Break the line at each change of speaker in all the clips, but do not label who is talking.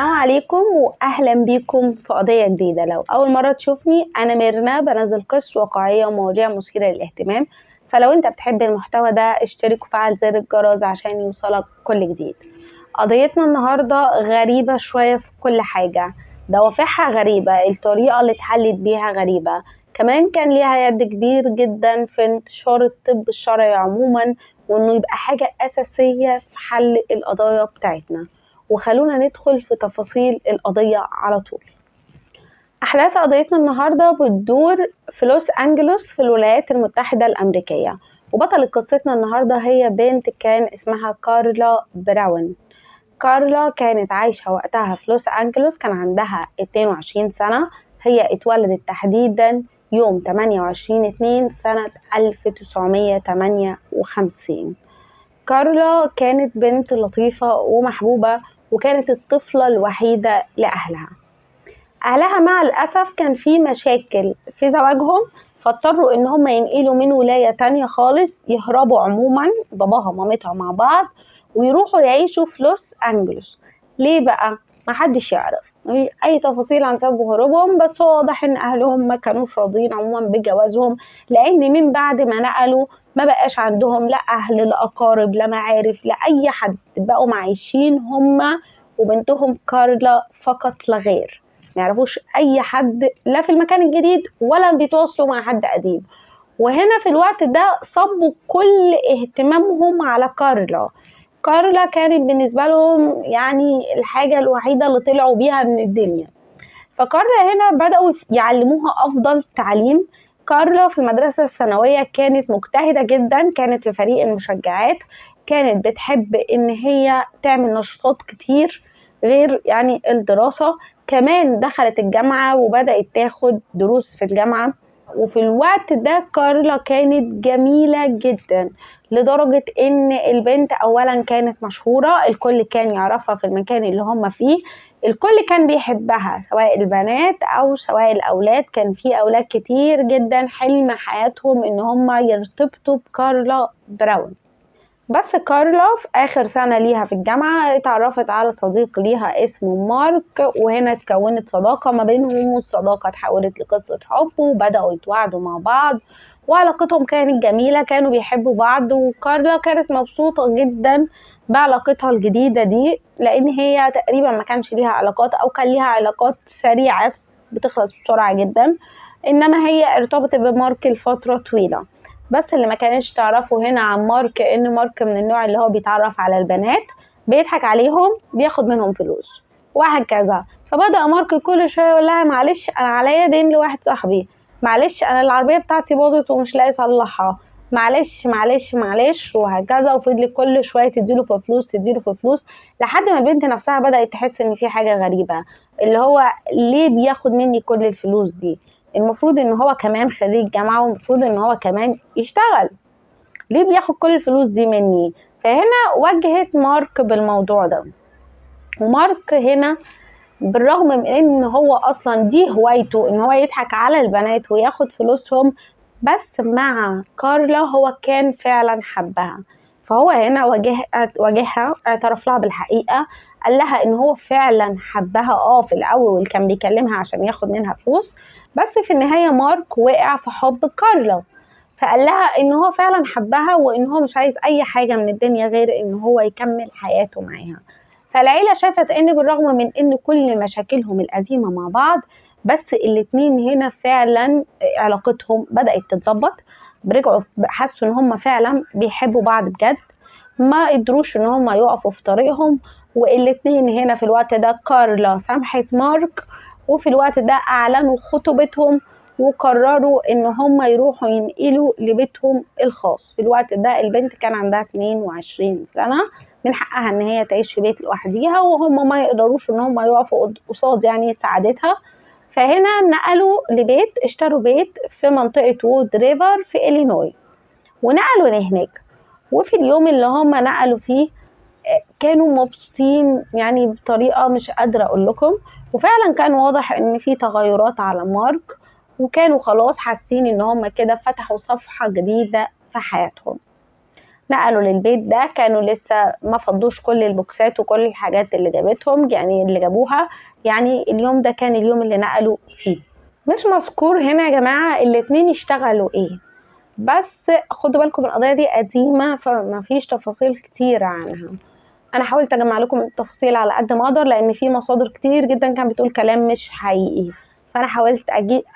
السلام عليكم واهلا بيكم في قضيه جديده. لو اول مره تشوفني انا ميرنا، بنزل قصص واقعيه ومواضيع مثيره للاهتمام، فلو انت بتحب المحتوى ده اشترك وفعل زر الجرس عشان يوصلك كل جديد. قضيتنا النهارده غريبه شويه في كل حاجه، دوافعها غريبه، الطريقه اللي اتحلت بيها غريبه، كمان كان ليها يد كبير جدا في انتشار الطب الشرعي عموما، وانه يبقى حاجه اساسيه في حل القضايا بتاعتنا. وخلونا ندخل في تفاصيل القضية على طول. أحداث قضيتنا النهاردة بتدور في لوس أنجلوس في الولايات المتحدة الأمريكية، وبطل قصتنا النهاردة هي بنت كان اسمها كارلا براون. كارلا كانت عايشة وقتها في لوس أنجلوس، كان عندها 22 سنة. هي اتولدت تحديدا يوم 28/2 سنة 1958. كارلا كانت بنت لطيفة ومحبوبة، وكانت الطفلة الوحيدة لأهلها. أهلها مع الأسف كان في مشاكل في زواجهم، فاضطروا إن هم ينقلوا من ولاية تانية خالص، يهربوا عموما باباها ومامتها مع بعض ويروحوا يعيشوا في لوس أنجلوس. ليه بقى؟ محدش يعرف، مفيش أي تفاصيل عن سبب هروبهم، بس هو واضح إن أهلهم ما كانوش راضيين عموما بجوازهم، لأن من بعد ما نقلوا ما بقاش عندهم لا أهل لا أقارب لا معارف لا أي حد، بقوا معيشين هما وبنتهم كارلا فقط لا غير، ما يعرفوش اي حد لا في المكان الجديد ولا بيتواصلوا مع حد قديم. وهنا في الوقت ده صبوا كل اهتمامهم على كارلا. كارلا كانت بالنسبة لهم يعني الحاجة الوحيدة اللي طلعوا بيها من الدنيا. فكارلا هنا بدأوا يعلموها أفضل تعليم. كارلا في المدرسة الثانوية كانت مجتهدة جدا، كانت في فريق المشجعات، كانت بتحب إن هي تعمل نشاطات كتير غير يعني الدراسة. كمان دخلت الجامعة وبدأت تاخد دروس في الجامعة. وفي الوقت ده كارلا كانت جميلة جدا، لدرجة ان البنت اولا كانت مشهورة، الكل كان يعرفها في المكان اللي هم فيه، الكل كان بيحبها سواء البنات او سواء الاولاد. كان في اولاد كتير جدا حلم حياتهم ان هم يرتبطوا بكارلا براون. بس كارلا في آخر سنة ليها في الجامعة اتعرفت على صديق ليها اسمه مارك، وهنا اتكونت صداقة ما بينهم، والصداقة اتحولت لقصة حب وبدأوا يتواعدوا مع بعض، وعلاقتهم كانت جميلة، كانوا بيحبوا بعض. وكارلا كانت مبسوطة جدا بعلاقتها الجديدة دي، لأن هي تقريبا ما كانش ليها علاقات أو كان ليها علاقات سريعة بتخلص بسرعة جدا، إنما هي ارتبطت بمارك لفترة طويلة. بس اللي ما كانش تعرفه هنا عن مارك ان مارك من النوع اللي هو بيتعرف على البنات، بيضحك عليهم، بياخد منهم فلوس وهكذا. فبدأ مارك كل شويه يقول لها معلش انا عليا دين لواحد صاحبي، معلش انا العربيه بتاعتي باظت ومش لاقي اصلحها، معلش معلش معلش وهكذا. وفضل كل شويه تديله في فلوس تديله في فلوس، لحد ما البنت نفسها بدأت تحس ان في حاجه غريبه، اللي هو ليه بياخد مني كل الفلوس دي؟ المفروض ان هو كمان خريج جامعة، والمفروض ان هو كمان يشتغل، ليه بياخد كل الفلوس دي مني؟ فهنا واجهت مارك بالموضوع ده. ومارك هنا بالرغم من ان هو اصلا دي هوايته ان هو يضحك على البنات وياخد فلوسهم، بس مع كارلا هو كان فعلا حبها. فهو هنا واجهها، اعترف لها بالحقيقة، قال لها ان هو فعلا حبها. في الاول كان بيكلمها عشان ياخد منها فلوس، بس في النهاية مارك وقع في حب كارلا، فقال لها ان هو فعلا حبها وان هو مش عايز اي حاجة من الدنيا غير ان هو يكمل حياته معاها. فالعيلة شافت ان بالرغم من ان كل مشاكلهم القديمة مع بعض، بس الاتنين هنا فعلا علاقتهم بدأت تتظبط، رجعوا حسوا ان هم فعلا بيحبوا بعض بجد، ما قدروش ان هم يقفوا في طريقهم. والاتنين هنا في الوقت ده كارلا سامحت مارك، وفي الوقت ده اعلنوا خطوبتهم وقرروا ان هم يروحوا ينقلوا لبيتهم الخاص. في الوقت ده البنت كان عندها 22 سنة، من حقها ان هي تعيش في بيت لوحديها، وهم ما يقدروش ان هم يقفوا قصاد يعني سعادتها. فهنا نقلوا لبيت، اشتروا بيت في منطقة وود ريفر في إلينوي، ونقلوا لهناك. وفي اليوم اللي هم نقلوا فيه كانوا مبسوطين يعني بطريقة مش قادرة أقول لكم، وفعلا كان واضح إن في تغيرات على مارك، وكانوا خلاص حاسين إن هم كده فتحوا صفحة جديدة في حياتهم. نقلوا للبيت ده كانوا لسه ما فضوش كل البوكسات وكل الحاجات اللي جابتهم، يعني اللي جابوها، يعني اليوم ده كان اليوم اللي نقلوا فيه. مش مذكور هنا يا جماعة الاتنين اشتغلوا ايه، بس خدوا بالكم القضية دي قديمة فما فيش تفاصيل كتير عنها. انا حاولت اجمع لكم التفاصيل على قد ما اقدر لان في مصادر كتير جدا كانت بتقول كلام مش حقيقي، فانا حاولت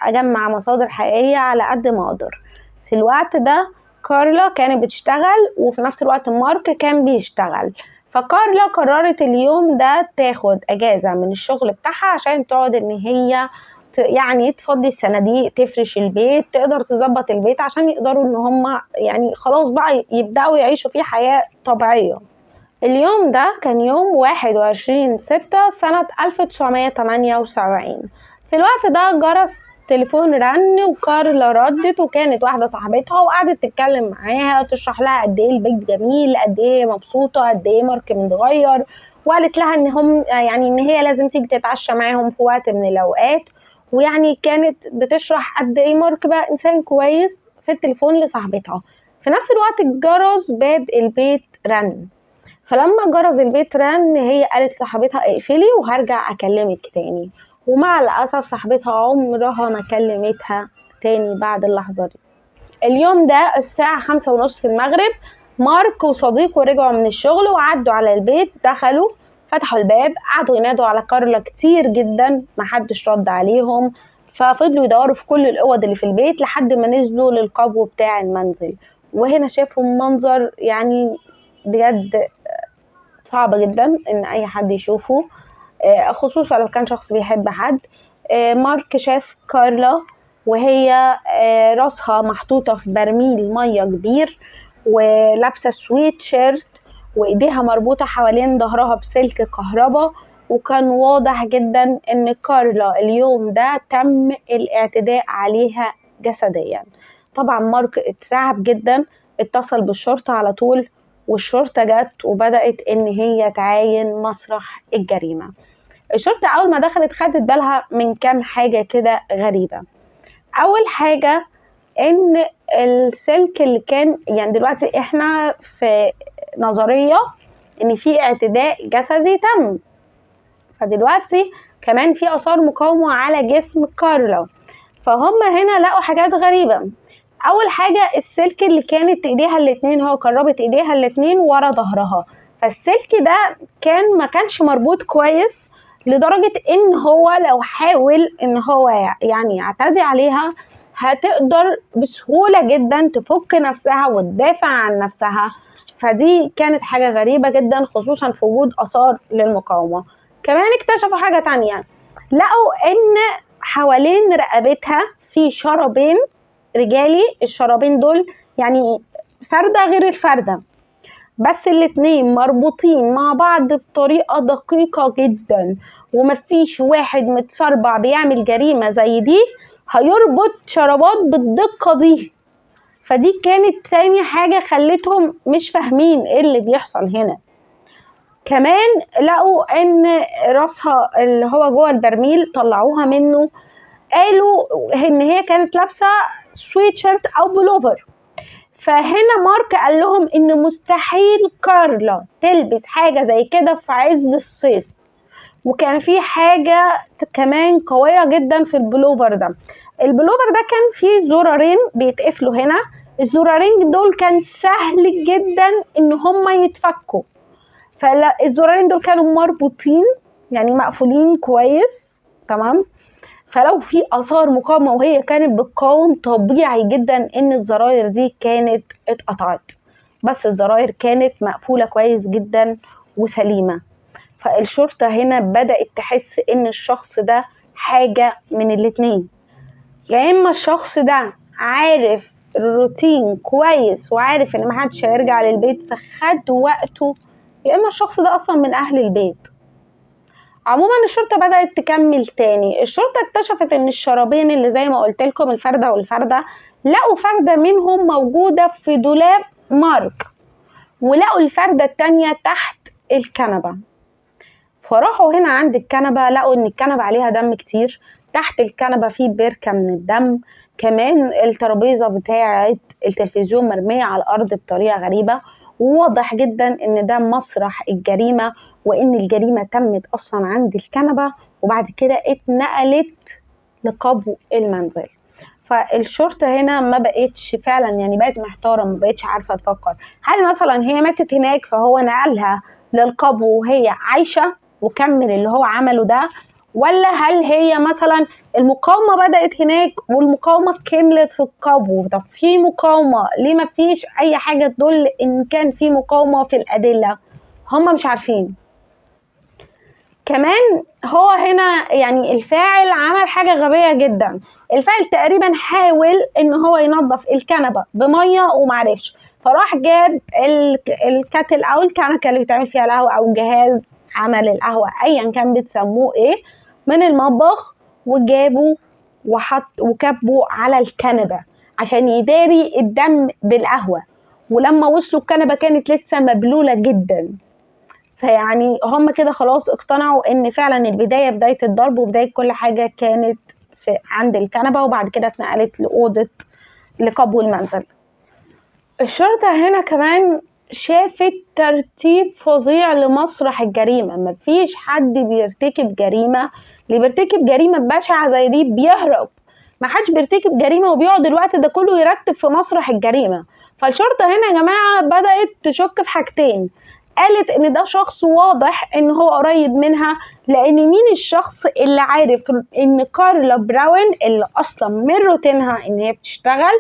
اجمع مصادر حقيقية على قد ما اقدر. في الوقت ده كارلا كانت بتشتغل وفي نفس الوقت مارك كان بيشتغل، فكارلا قررت اليوم ده تاخد اجازة من الشغل بتاعها عشان تقعد ان هي يعني تفضي الصناديق، تفرش البيت، تقدر تظبط البيت عشان يقدروا ان هم يعني خلاص بقى يبدأوا يعيشوا فيه حياة طبيعية. اليوم ده كان يوم 21/6 سنة 1978. في الوقت ده جرس تليفون رن وكارلا ردت، وكانت واحدة صاحبتها وقعدت تتكلم معاها تشرح لها قد ايه البيت جميل، قد ايه مبسوطة، قد ايه مارك متغير، وقالت لها ان هم يعني ان هي لازم تيجي تتعشى معاهم في وقت من الاوقات، ويعني كانت بتشرح قد ايه مارك بقى انسان كويس في التليفون لصاحبتها. في نفس الوقت جرس باب البيت رن، فلما جرس البيت رن هي قالت لصاحبتها اقفلي وهرجع اكلمك تاني، ومع الاسف صاحبتها عمرها ما كلمتها تاني بعد اللحظه دي. اليوم ده الساعه 5:30 المغرب مارك وصديقه رجعوا من الشغل وعدوا على البيت، دخلوا فتحوا الباب، قعدوا ينادوا على كارلا كتير جدا، محدش رد عليهم، ففضلوا يدوروا في كل الاوض اللي في البيت لحد ما نزلوا للقبو بتاع المنزل. وهنا شافوا منظر يعني بجد صعب جدا ان اي حد يشوفه، خصوصا لو كان شخص بيحب حد. مارك شاف كارلا وهي راسها محطوطة في برميل مية كبير، ولابسة سويت شيرت، وايديها مربوطة حوالين ظهرها بسلك كهرباء، وكان واضح جدا ان كارلا اليوم ده تم الاعتداء عليها جسديا. طبعا مارك اترعب جدا، اتصل بالشرطة على طول، والشرطة جت وبدأت ان هي تعاين مسرح الجريمة. الشرطة اول ما دخلت خدت بالها من كام حاجة كده غريبة. اول حاجة ان السلك اللي كان، يعني دلوقتي احنا في نظرية ان في اعتداء جسدي تم، فدلوقتي كمان في اثار مقاومة على جسم كارلا، فهم هنا لقوا حاجات غريبة. اول حاجة السلك اللي كانت ايديها الاتنين، هو قربت ايديها الاتنين ورا ظهرها، فالسلك ده ما كانش مربوط كويس لدرجة ان هو لو حاول ان هو يعني يعتدي عليها هتقدر بسهولة جدا تفك نفسها وتدافع عن نفسها. فدي كانت حاجة غريبة جدا خصوصا في وجود آثار للمقاومة. كمان اكتشفوا حاجة تانية، لقوا ان حوالين رقبتها في شرابين رجالي، الشرابين دول يعني فردة غير الفردة، بس الاتنين مربوطين مع بعض بطريقة دقيقة جدا، ومفيش واحد متسربع بيعمل جريمة زي دي هيربط شرابات بالدقة دي. فدي كانت تاني حاجة خلتهم مش فاهمين ايه اللي بيحصل هنا. كمان لقوا ان راسها اللي هو جوه البرميل طلعوها منه، قالوا ان هي كانت لابسة سويتشيرت او بلوفر، فهنا مارك قال لهم ان مستحيل كارلا تلبس حاجة زي كده في عز الصيف. وكان في حاجة كمان قوية جدا في البلوفر ده، البلوفر ده كان فيه زرارين بيتقفلوا هنا، الزرارين دول كان سهل جدا ان هما يتفكوا، فالزرارين دول كانوا مربوطين يعني مقفولين كويس تمام، فلو في اثار مقاومه وهي كانت بتقاوم طبيعي جدا ان الزراير دي كانت اتقطعت، بس الزراير كانت مقفوله كويس جدا وسليمه. فالشرطه هنا بدات تحس ان الشخص ده حاجه من الاتنين، يا اما الشخص ده عارف الروتين كويس وعارف ان محدش هيرجع للبيت فخد وقته، يا اما الشخص ده اصلا من اهل البيت. عموما الشرطة بدأت تكمل تاني، الشرطة اكتشفت ان الشرابين اللي زي ما قلت لكم الفردة والفردة، لقوا فردة منهم موجودة في دولاب مارك، ولقوا الفردة التانية تحت الكنبة. فراحوا هنا عند الكنبة لقوا ان الكنبة عليها دم كتير، تحت الكنبة في بركة من الدم، كمان الترابيزة بتاعة التلفزيون مرمية على الأرض بطريقة غريبة، وواضح جدا ان ده مسرح الجريمة، وان الجريمة تمت اصلا عند الكنبة وبعد كده اتنقلت لقبو المنزل. فالشرطة هنا ما بقتش فعلا، يعني بقت محتارة، ما بقتش عارفة تفكر هل مثلا هي ماتت هناك فهو نقلها للقبو وهي عايشة وكمل اللي هو عمله ده، ولا هل هي مثلا المقاومة بدأت هناك والمقاومة كملت في القبو. طب في مقاومة ليه؟ ما فيش أي حاجة تدل إن كان في مقاومة في الأدلة، هم مش عارفين. كمان هو هنا يعني الفاعل عمل حاجة غبية جدا. الفاعل تقريبا حاول ان هو ينظف الكنبة بمية ومعرفش، فراح جاب الكاتل او الكنكة اللي بيتعمل فيها القهوة او جهاز عمل القهوة ايا كان بتسموه ايه من المطبخ، وجابه وحط وكبه على الكنبة عشان يداري الدم بالقهوة. ولما وصلوا الكنبة كانت لسه مبلولة جدا. فيعني هم كده خلاص اقتنعوا ان فعلا بداية الضرب وبداية كل حاجة كانت عند الكنبة، وبعد كده اتنقلت لأوضة لقبو المنزل. الشرطة هنا كمان شافت ترتيب فظيع لمسرح الجريمة. مفيش حد بيرتكب جريمة، اللي بيرتكب جريمة بشعة زي دي بيهرب. محدش بيرتكب جريمة وبيقعد الوقت ده كله يرتب في مسرح الجريمة. فالشرطة هنا يا جماعة بدأت تشك في حاجتين. قالت ان ده شخص واضح ان هو قريب منها، لان مين الشخص اللي عارف ان كارلا براون اللي اصلا من روتينها ان هي بتشتغل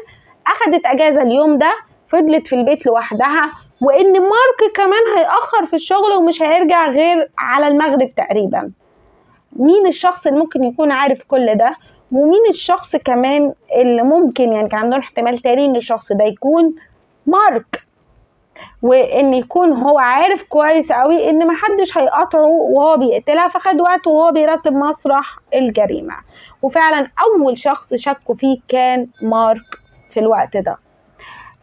اخدت اجازة اليوم ده، فضلت في البيت لوحدها، وان مارك كمان هيأخر في الشغل ومش هيرجع غير على المغرب تقريبا. مين الشخص اللي ممكن يكون عارف كل ده؟ ومين الشخص كمان اللي ممكن يعني كان عندهم احتمال تاني ان الشخص ده يكون مارك، وان يكون هو عارف كويس قوي ان محدش هيقاطعه وهو بيقتلها، فخد وقته وهو بيرتب مسرح الجريمة. وفعلا اول شخص شكوا فيه كان مارك في الوقت ده.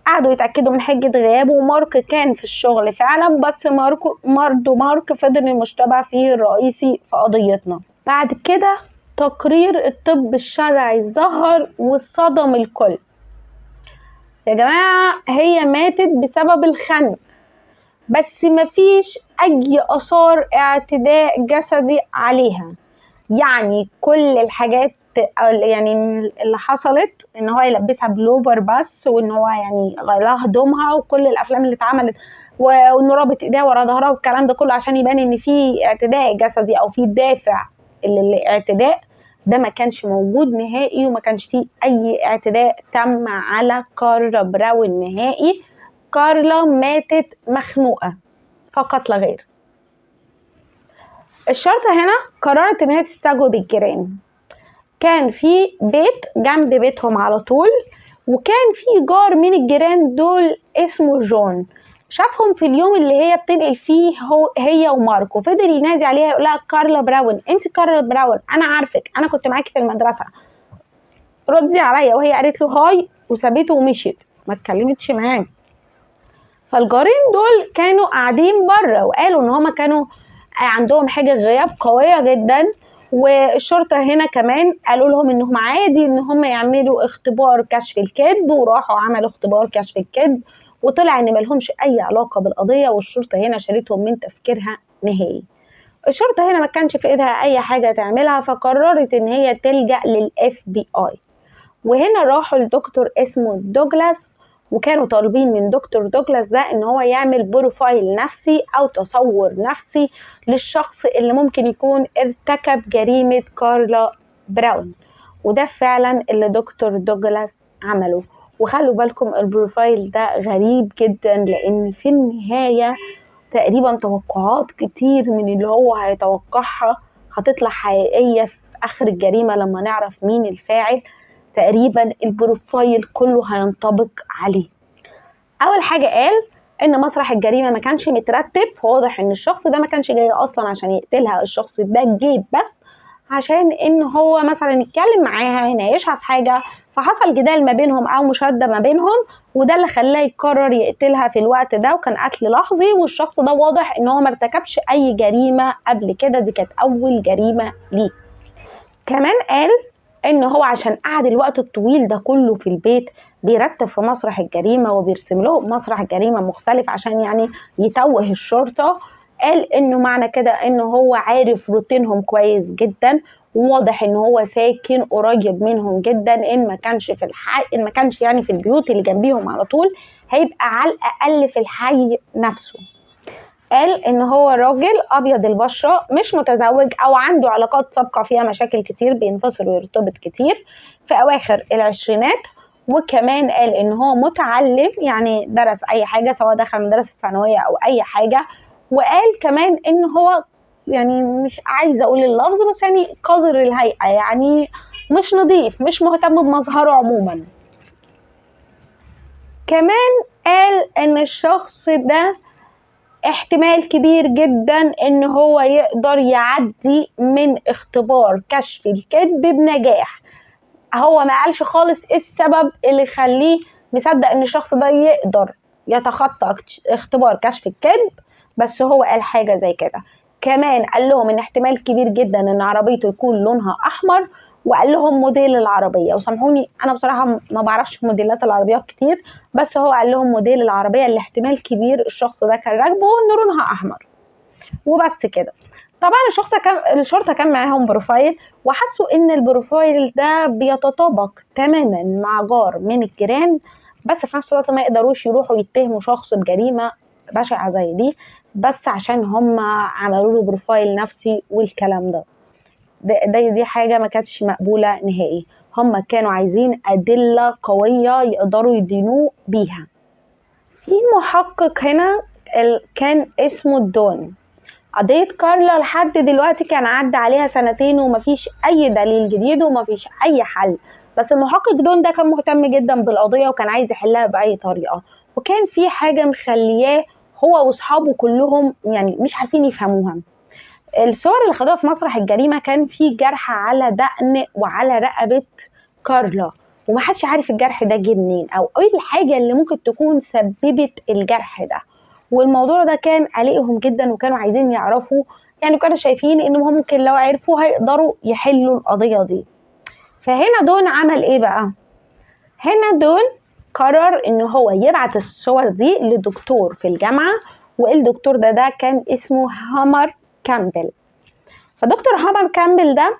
قعدوا يتأكدوا من حجة غيابه، ومارك كان في الشغل فعلا، بس مارك فضل المشتبه فيه الرئيسي في قضيتنا. بعد كده تقرير الطب الشرعي ظهر وصدم الكل. يا جماعة هي ماتت بسبب الخنق، بس مفيش أي آثار اعتداء جسدي عليها. يعني كل الحاجات يعني اللي حصلت ان هو يلبسها بلوفر بس، وان هو يعني غير لها هدومها، وكل الافلام اللي اتعملت وانه رابط ايديها ورا ظهرها والكلام ده كله عشان يبان ان في اعتداء جسدي او في دافع الاعتداء، ده ما كانش موجود نهائي، وما كانش فيه اي اعتداء تم على كارلا براون نهائي. كارلا ماتت مخنوقة فقط لا غير. الشرطة هنا قررت ان هي تستجوب الجيران. كان في بيت جنب بيتهم على طول، وكان في جار من الجيران دول اسمه جون، شافهم في اليوم اللي هي بتنقل فيه هي ومارك، وفضل ينادي عليها يقول لها كارلا براون، انت كارلا براون، انا عارفك، انا كنت معاكي في المدرسة، ردي عليا. وهي قالت له هاي وسابته ومشيت، ما اتكلمتش معاه. فالجارين دول كانوا قاعدين بره وقالوا ان هما كانوا عندهم حاجة غياب قوية جدا. والشرطة هنا كمان قالوا لهم انهم عادي ان هم يعملوا اختبار كشف الكذب، وراحوا عملوا اختبار كشف الكذب وطلع ان ملهمش اي علاقة بالقضية، والشرطة هنا شالتهم من تفكيرها نهائي. الشرطة هنا ما كانش في ايدها اي حاجة تعملها، فقررت ان هي تلجأ للFBI. وهنا راحوا لدكتور اسمه دوجلاس، وكانوا طالبين من دكتور دوجلاس ده ان هو يعمل بروفايل نفسي او تصور نفسي للشخص اللي ممكن يكون ارتكب جريمة كارلا براون. وده فعلا اللي دكتور دوجلاس عمله. وخلوا بالكم البروفايل ده غريب جدا، لان في النهاية تقريبا توقعات كتير من اللي هو هيتوقعها هتطلع حقيقية في اخر الجريمة لما نعرف مين الفاعل. تقريبا البروفايل كله هينطبق عليه. اول حاجه قال ان مسرح الجريمه ما كانش مترتب، فواضح ان الشخص ده ما كانش جاي اصلا عشان يقتلها، الشخص ده جه بس عشان ان هو مثلا يتكلم معاها يناقشها في حاجه، فحصل جدال ما بينهم او مشاده ما بينهم، وده اللي خلاه يقرر يقتلها في الوقت ده، وكان قتل لحظي. والشخص ده واضح ان هو ما ارتكبش اي جريمه قبل كده، دي كانت اول جريمه ليه. كمان قال ان هو عشان قعد الوقت الطويل ده كله في البيت بيرتب في مسرح الجريمة وبيرسم لهم مسرح جريمة مختلف عشان يعني يتوه الشرطة. قال انه معنى كده انه هو عارف روتينهم كويس جدا، وواضح ان هو ساكن قريب منهم جدا، ان ما كانش يعني في البيوت اللي جنبيهم على طول، هيبقى على الاقل في الحي نفسه. قال ان هو راجل ابيض البشره مش متزوج او عنده علاقات سابقه فيها مشاكل كتير، بينفصل ويرتبط كتير في اواخر العشرينات. وكمان قال ان هو متعلم، يعني درس اي حاجه سواء دخل مدرسه ثانويه او اي حاجه. وقال كمان ان هو يعني مش عايزه اقول اللفظ بس يعني قذر الهيئه، يعني مش نظيف، مش مهتم بمظهره عموما. كمان قال ان الشخص ده احتمال كبير جدا ان هو يقدر يعدي من اختبار كشف الكذب بنجاح. هو ما قالش خالص ايه السبب اللي يخليه مصدق ان الشخص ده يقدر يتخطى اختبار كشف الكذب، بس هو قال حاجة زي كده. كمان قال لهم ان احتمال كبير جدا ان عربيته يكون لونها احمر، وقال لهم موديل العربية. وسامحوني انا بصراحة ما بعرفش موديلات العربيات كتير، بس هو قال لهم موديل العربية اللي احتمال كبير الشخص ده كان راكبه ان لونها احمر، وبس كده. طبعا الشرطة كان معاهم بروفايل، وحسوا ان البروفايل ده بيتطابق تماما مع جار من الجيران، بس في نفس الوقت ما يقدروش يروحوا يتهموا شخص بجريمة بشعة زي دي بس عشان هم عملوا له بروفايل نفسي والكلام ده. دي حاجة ما كانتش مقبولة نهائي. هم كانوا عايزين أدلة قوية يقدروا يدينوه بيها. في محقق هنا كان اسمه دون. قضية كارلا لحد دلوقتي كان عدى عليها سنتين ومفيش أي دليل جديد ومفيش أي حل، بس المحقق دون ده كان مهتم جدا بالقضية وكان عايز يحلها بأي طريقة. وكان في حاجة مخلياه هو وأصحابه كلهم يعني مش عارفين يفهموها. الصور اللي خدوها في مسرح الجريمة كان في جرح على دقن وعلى رقبة كارلا، ومحدش عارف الجرح ده جه منين او ايه الحاجة اللي ممكن تكون سببت الجرح ده. والموضوع ده كان قلقهم جدا وكانوا عايزين يعرفوا، يعني كانوا شايفين انهم ممكن لو عرفوا هيقدروا يحلوا القضية دي. فهنا دون عمل ايه بقى؟ هنا دون قرر ان هو يبعت الصور دي لدكتور في الجامعة، والدكتور ده كان اسمه هامر كامبل. فدكتور هامر كامبل ده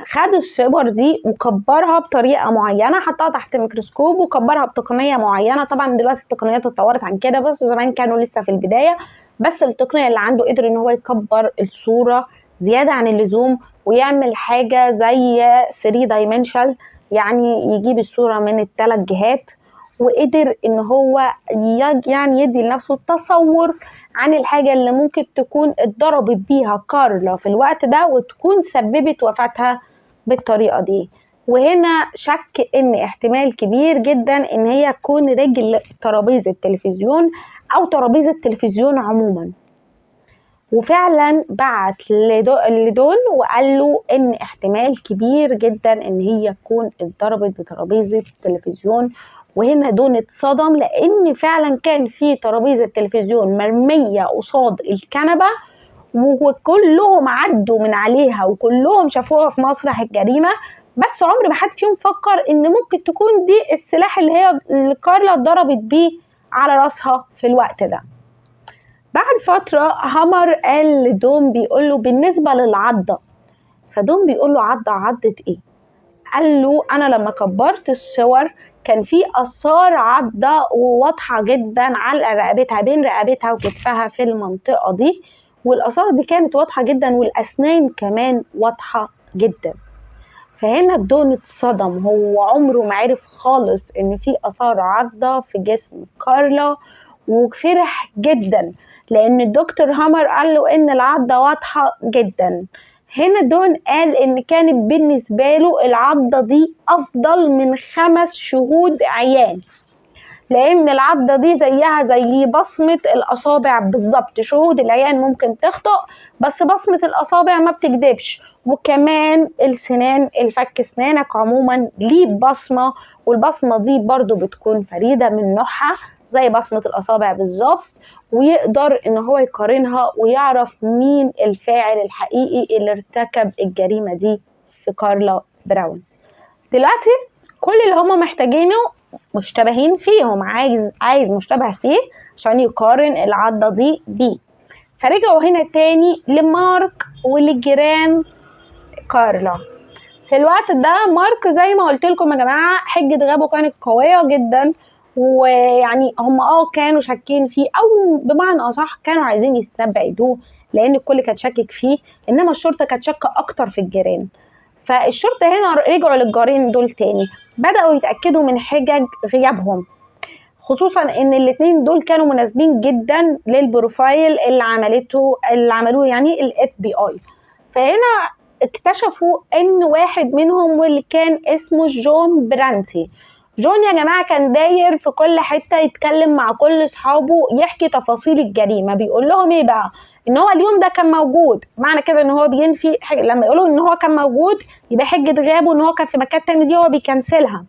خد الصور دي وكبرها بطريقه معينه، حطها تحت الميكروسكوب وكبرها بتقنيه معينه. طبعا دلوقتي التقنيات اتطورت عن كده، بس زمان كانوا لسه في البدايه. بس التقنيه اللي عنده قدر ان هو يكبر الصوره زياده عن اللزوم ويعمل حاجه زي 3 دايمنشال، يعني يجيب الصوره من الثلاث جهات. وقدر ان هو يعني يدي لنفسه تصور عن الحاجة اللي ممكن تكون اتضربت بيها كارلا في الوقت ده وتكون سببت وفاتها بالطريقة دي. وهنا شك ان احتمال كبير جدا ان هي تكون رجل ترابيزة التلفزيون او ترابيزة التلفزيون عموما. وفعلا بعت لدون وقال له ان احتمال كبير جدا ان هي تكون اتضربت بترابيزة التلفزيون. وهنا دون اتصدم لان فعلا كان في ترابيزة تلفزيون مرمية قصاد الكنبة، وكلهم عدوا من عليها وكلهم شافوها في مسرح الجريمة، بس عمر ما حد فيهم فكر ان ممكن تكون دي السلاح اللي كارلا اتضربت بيه على راسها في الوقت ده. بعد فترة هامر قال لدون بيقول له بالنسبة للعضة، فدون بيقول له عضة ايه؟ قال له انا لما كبرت الصور كان في اثار عضة واضحة جدا على رقبتها، بين رقبتها وكتفها في المنطقة دي، والاثار دي كانت واضحة جدا والاسنان كمان واضحة جدا. فهنا دون اتصدم، هو عمره ما عرف خالص ان في اثار عضة في جسم كارلا، وفرح جدا لان الدكتور هامر قال له ان العضة واضحة جدا. هنا دون قال ان كانت بالنسبة له العضة دي افضل من 5 شهود عيان، لان العضة دي زيها زي بصمة الاصابع بالظبط. شهود العيان ممكن تخطئ بس بصمة الاصابع ما بتكدبش. وكمان السنان، الفك اسنانك عموما ليه بصمة، والبصمة دي برضو بتكون فريدة من نوعها زي بصمة الاصابع بالظبط. ويقدر ان هو يقارنها ويعرف مين الفاعل الحقيقي اللي ارتكب الجريمة دي في كارلا براون. دلوقتي كل اللي هم محتاجينه مشتبهين فيهم، عايز مشتبه فيه عشان يقارن العضة دي بيه. فرجعوا هنا تاني لمارك ولجيران كارلا. في الوقت ده مارك زي ما قلت لكم يا جماعه حجه غابه كانت قويه جدا، ويعني هم كانوا شاكين فيه، او بمعنى اصح كانوا عايزين يستبعدوه لان الكل كان شاكك فيه، انما الشرطه كانت شاكه اكتر في الجيران. فالشرطه هنا رجعوا للجارين دول تاني، بداوا يتاكدوا من حجج غيابهم، خصوصا ان الاثنين دول كانوا مناسبين جدا للبروفايل اللي عملوه يعني الاف بي اي. فهنا اكتشفوا ان واحد منهم واللي كان اسمه جون برانتي. جون يا جماعه كان داير في كل حته يتكلم مع كل اصحابه، يحكي تفاصيل الجريمه. بيقول لهم ايه بقى؟ ان هو اليوم ده كان موجود. معنى كده ان هو بينفي لما يقولوا ان هو كان موجود يبقى حجه غيابه ان هو كان في مكان تاني دي هو بيكنسلها.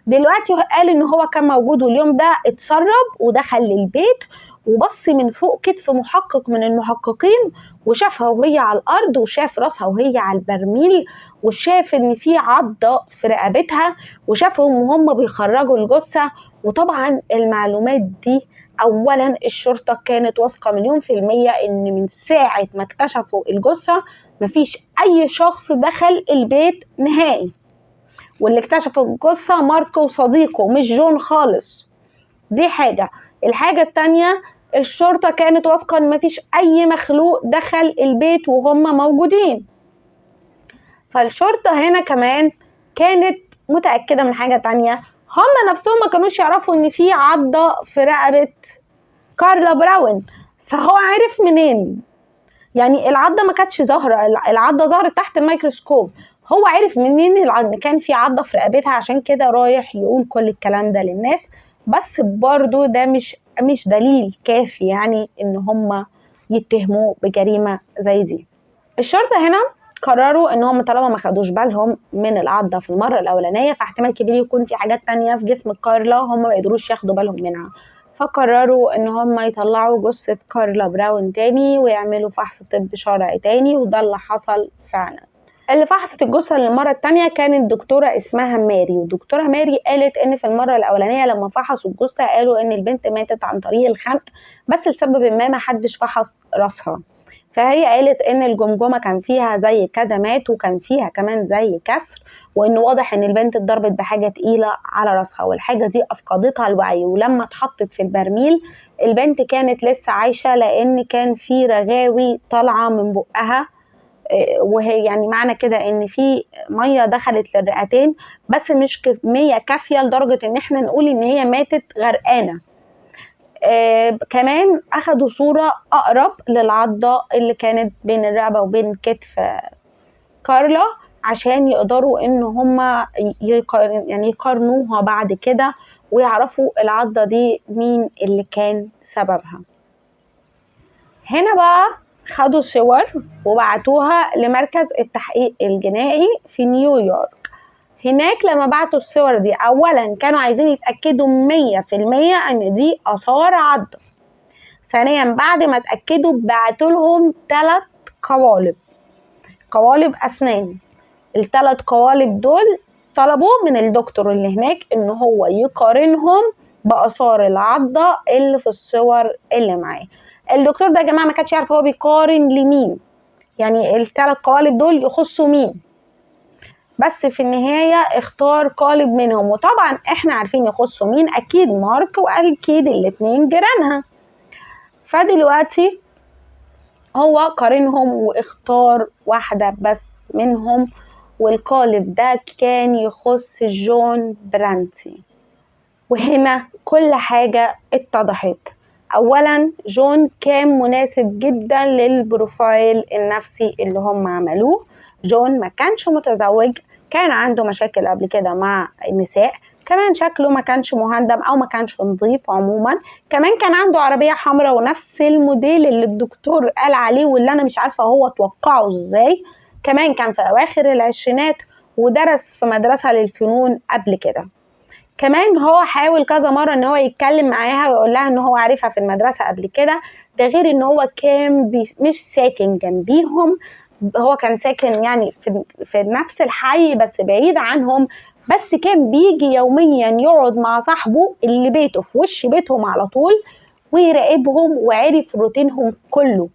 دلوقتي قال ان هو كان موجود واليوم ده اتسرب ودخل للبيت وبص من فوق كتف محقق من المحققين، وشافها وهي على الارض، وشاف راسها وهي على البرميل، وشاف ان في عضه في رقبتها، وشافهم وهم بيخرجوا الجثه. وطبعا المعلومات دي اولا الشرطه كانت واثقه 100% ان من ساعه ما اكتشفوا الجثه مفيش اي شخص دخل البيت نهائي، واللي اكتشف الجثة مارك وصديقه مش جون خالص. دي حاجة. الحاجة التانية الشرطة كانت واثقة ان مفيش اي مخلوق دخل البيت وهم موجودين. فالشرطة هنا كمان كانت متأكدة من حاجة تانية، هم نفسهم ما كانوش يعرفوا ان في عضة في رقبة كارلا براون. فهو عرف منين؟ يعني العضة ما كانتش ظاهرة، العضة ظهرت تحت الميكروسكوب. هو عرف منين ان كان في عضة في رقبتها، عشان كده رايح يقول كل الكلام ده للناس. بس برضو ده مش دليل كافي يعني ان هم يتهموه بجريمة زي دي. الشرطة هنا قرروا ان هم طالما ما خدوش بالهم من العضة في المرة الاولانية، فاحتمال كبير يكون في حاجات تانية في جسم كارلا هم ما قدروش ياخدوا بالهم منها. فقرروا ان هم يطلعوا جثة كارلا براون تاني ويعملوا فحص طب شرعي تاني، وده اللي حصل فعلا. اللي فحصت الجثة للمرة التانية كانت دكتورة اسمها ماري، والدكتورة ماري قالت ان في المرة الاولانية لما فحصوا الجثة قالوا ان البنت ماتت عن طريق الخنق، بس لسبب ما حدش فحص راسها. فهي قالت ان الجمجمة كان فيها زي كدمات وكان فيها كمان زي كسر، وان واضح ان البنت اتضربت بحاجة تقيلة على راسها، والحاجة دي افقدتها الوعي. ولما اتحطت في البرميل البنت كانت لسه عايشة، لان كان في رغاوي طالعة من بقها، وهي يعني معنى كده ان في ميه دخلت للرئتين، بس مش كميه كافيه لدرجه ان احنا نقول ان هي ماتت غرقانه. كمان اخدوا صوره اقرب للعضه اللي كانت بين الرقبه وبين كتف كارلا عشان يقدروا ان هم يقارنوها بعد كده ويعرفوا العضه دي مين اللي كان سببها. هنا بقى خدوا صور وبعتوها لمركز التحقيق الجنائي في نيويورك. هناك لما بعتوا الصور دي اولا كانوا عايزين يتأكدوا 100% ان دي اثار عضة. ثانيا بعد ما اتأكدوا بعتوا لهم 3 قوالب اسنان. ال3 قوالب دول طلبوا من الدكتور اللي هناك ان هو يقارنهم باثار العضة اللي في الصور اللي معاه. الدكتور ده يا جماعه ما كانش يعرف هو بيقارن لمين، يعني ال3 قوالب دول يخصوا مين، بس في النهايه اختار قالب منهم. وطبعا احنا عارفين يخصوا مين، اكيد مارك واكيد الاثنين جيرانها. فدلوقتي هو قارنهم واختار واحده بس منهم، والقالب ده كان يخص جون برانتي. وهنا كل حاجه اتضحت. اولا جون كان مناسب جدا للبروفايل النفسي اللي هم عملوه. جون ما كانش متزوج، كان عنده مشاكل قبل كده مع النساء، كمان شكله ما كانش مهندم او ما كانش نظيف عموما، كمان كان عنده عربية حمراء ونفس الموديل اللي الدكتور قال عليه واللي انا مش عارفة هو توقعه ازاي. كمان كان في اواخر العشرينات ودرس في مدرسة للفنون قبل كده. كمان هو حاول كذا مرة ان هو يتكلم معاها ويقول لها ان هو عارفها في المدرسة قبل كده. ده غير ان هو كان مش ساكن جنبيهم، هو كان ساكن يعني في نفس الحي بس بعيد عنهم. بس كان بيجي يوميا يقعد مع صاحبه اللي بيته في وش بيتهم على طول ويراقبهم، وعرف روتينهم كله.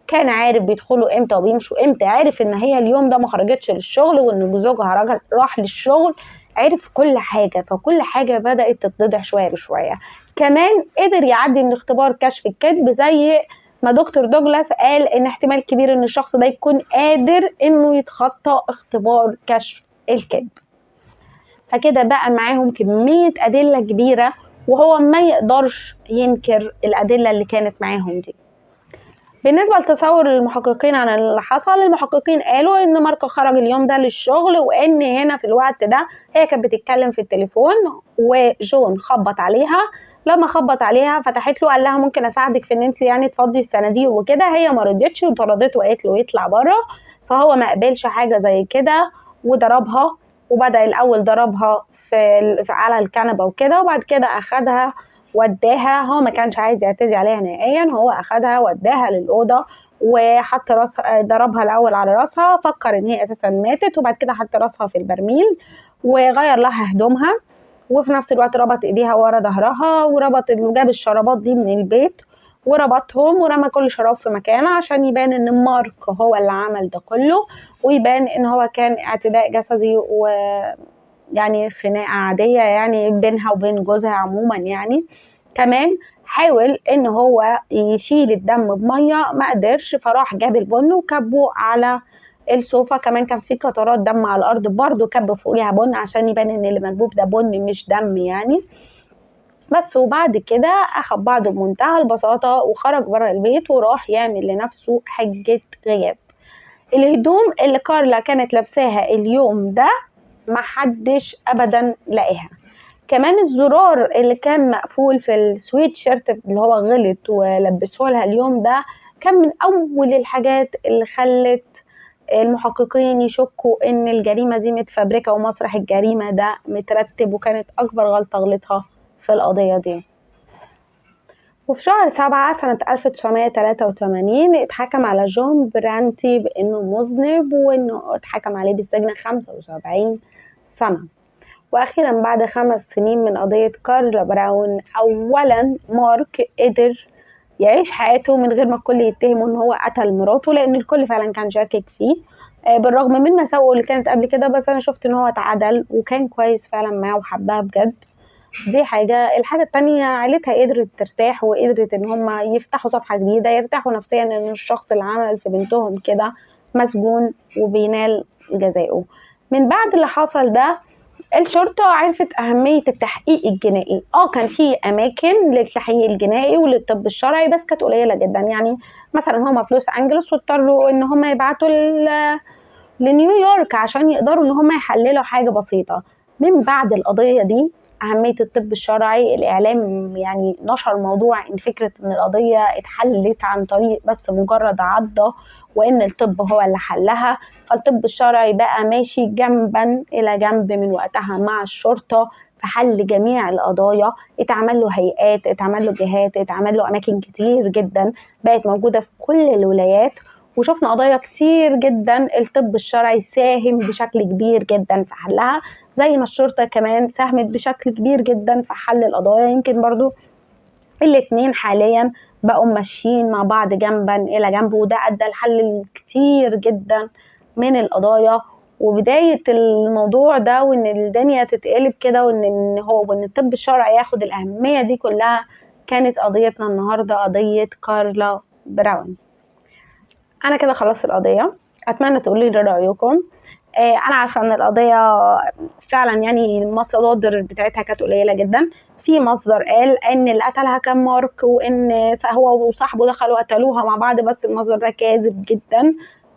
كان عارف بيدخلوا امتى وبيمشوا امتى، عارف ان هي اليوم ده ما خرجتش للشغل وان زوجها راح للشغل، عرف كل حاجه. فكل حاجه بدات تتضح شويه بشويه. كمان قدر يعدي من اختبار كشف الكذب، زي ما دكتور دوجلاس قال ان احتمال كبير ان الشخص ده يكون قادر انه يتخطى اختبار كشف الكذب. فكده بقى معاهم كميه ادله كبيره، وهو ما يقدرش ينكر الادله اللي كانت معاهم دي. بالنسبة لتصور المحققين عن اللي حصل، المحققين قالوا ان ماركو خرج اليوم ده للشغل، وان هنا في الوقت ده هي كانت بتتكلم في التليفون وجون خبط عليها. لما خبط عليها فتحت له، قال لها ممكن اساعدك في ان انت يعني تفضي الصناديق وكده. هي ما رضيتش وطردته وقالت له يطلع بره. فهو ما قبلش حاجه زي كده وضربها. وبدا الاول ضربها على الكنبه وكده، وبعد كده اخدها وداها. هو ما كانش عايز يعتدي عليها نهائيا، هو اخدها وداها للاوضه وحط راسها، ضربها الاول على راسها، فكر ان هي اساسا ماتت، وبعد كده حط راسها في البرميل وغير لها هدومها، وفي نفس الوقت ربط ايديها ورا ظهرها، وجاب الشرابات دي من البيت وربطهم ورمى كل شراب في مكانه عشان يبان ان مارك هو اللي عمل ده كله، ويبان ان هو كان اعتداء جسدي ويعني خناقه عاديه يعني بينها وبين جوزها عموما يعني. كمان حاول ان هو يشيل الدم بميه، ما قدرش، فراح جاب البن وكبه على السوفا. كمان كان في قطرات دم على الارض، برضو كب فوقيها بن عشان يبان ان اللي مكبوب ده بن مش دم يعني بس. وبعد كده اخد بعضه بمنتهى البساطه وخرج بره البيت وراح يعمل لنفسه حجه غياب. الهدوم اللي كارلا كانت لابساها اليوم ده محدش ابدا لقاها. كمان الزرار اللي كان مقفول في السويت شيرت اللي هو غلط ولبسه لها اليوم ده كان من اول الحاجات اللي خلت المحققين يشكوا ان الجريمه دي متفبركه ومسرح الجريمه ده مترتب، وكانت اكبر غلطه غلطها في القضيه دي. وفي شهر 7 سنة 1983 اتحكم على جون برانتي بأنه مذنب، وأنه اتحكم عليه بالسجن 75 سنة. وأخيرا بعد 5 سنين من قضية كارلا براون، أولا مارك قدر يعيش حياته من غير ما الكل يتهمه ان هو قتل مراته، لان الكل فعلا كان شاكك فيه بالرغم من مساوئه اللي كانت قبل كده. بس انا شفت ان هو اتعدل وكان كويس فعلا معاه وحبها بجد. دي حاجة. الحاجة التانية، عيلتها قدرت ترتاح وقدرت ان هم يفتحوا صفحة جديدة، يرتاحوا نفسيا ان الشخص اللي عمل في بنتهم كده مسجون وبينال جزائه. من بعد اللي حصل ده الشرطة عرفت أهمية التحقيق الجنائي. كان في أماكن للتحقيق الجنائي وللطب الشرعي بس كانت قليلة جدا. يعني مثلا هما في لوس أنجلوس واضطروا إن هما يبعتوا لنيويورك عشان يقدروا إن هما يحللوا حاجة بسيطة. من بعد القضية دي أهمية الطب الشرعي، الإعلام يعني نشر موضوع إن فكرة إن القضية اتحلت عن طريق بس مجرد عضة وإن الطب هو اللي حلها. فالطب الشرعي بقى ماشي جنبا إلى جنب من وقتها مع الشرطة في حل جميع القضايا. اتعمل له هيئات، اتعمل له جهات، اتعمل له أماكن كتير جدا بقت موجودة في كل الولايات، وشفنا قضايا كتير جدا الطب الشرعي ساهم بشكل كبير جدا في حلها، زي ما الشرطة كمان ساهمت بشكل كبير جدا في حل القضايا. يمكن برضو الاتنين حاليا بقوا ماشيين مع بعض جنبا إلى جنب، وده أدى لحل كتير جدا من القضايا. وبداية الموضوع ده وإن الدنيا تتقلب كده وإن الطب الشرعي ياخد الأهمية دي كلها كانت قضيتنا النهاردة، قضية كارلا براون. أنا كده خلصت القضية، أتمنى تقولي لي رأيكم. أنا عارفة إن القضية فعلا يعني المصادر بتاعتها كانت قليلة جدا. في مصدر قال إن اللي قتلها كان مارك وإن هو وصاحبه دخلوا قتلوها مع بعض، بس المصدر ده كاذب جدا.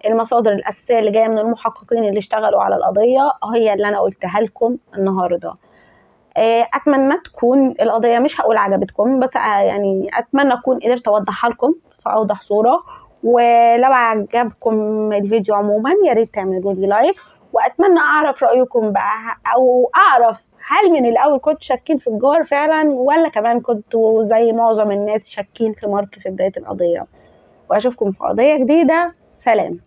المصادر الأساسية اللي جاية من المحققين اللي اشتغلوا على القضية هي اللي أنا قلتها لكم النهاردة. أتمنى تكون القضية مش هقول عجبتكم، بس يعني أتمنى أكون قدرت أوضحها لكم في أوضح صورة. ولو عجبكم الفيديو عموما يا ريت تعملوا لي لايك، واتمنى اعرف رايكم بقى، او اعرف هل من الاول كنتوا شاكين في الجار فعلا ولا كمان كنتوا زي معظم الناس شاكين في مارك في بدايه القضيه. واشوفكم في قضيه جديده. سلام.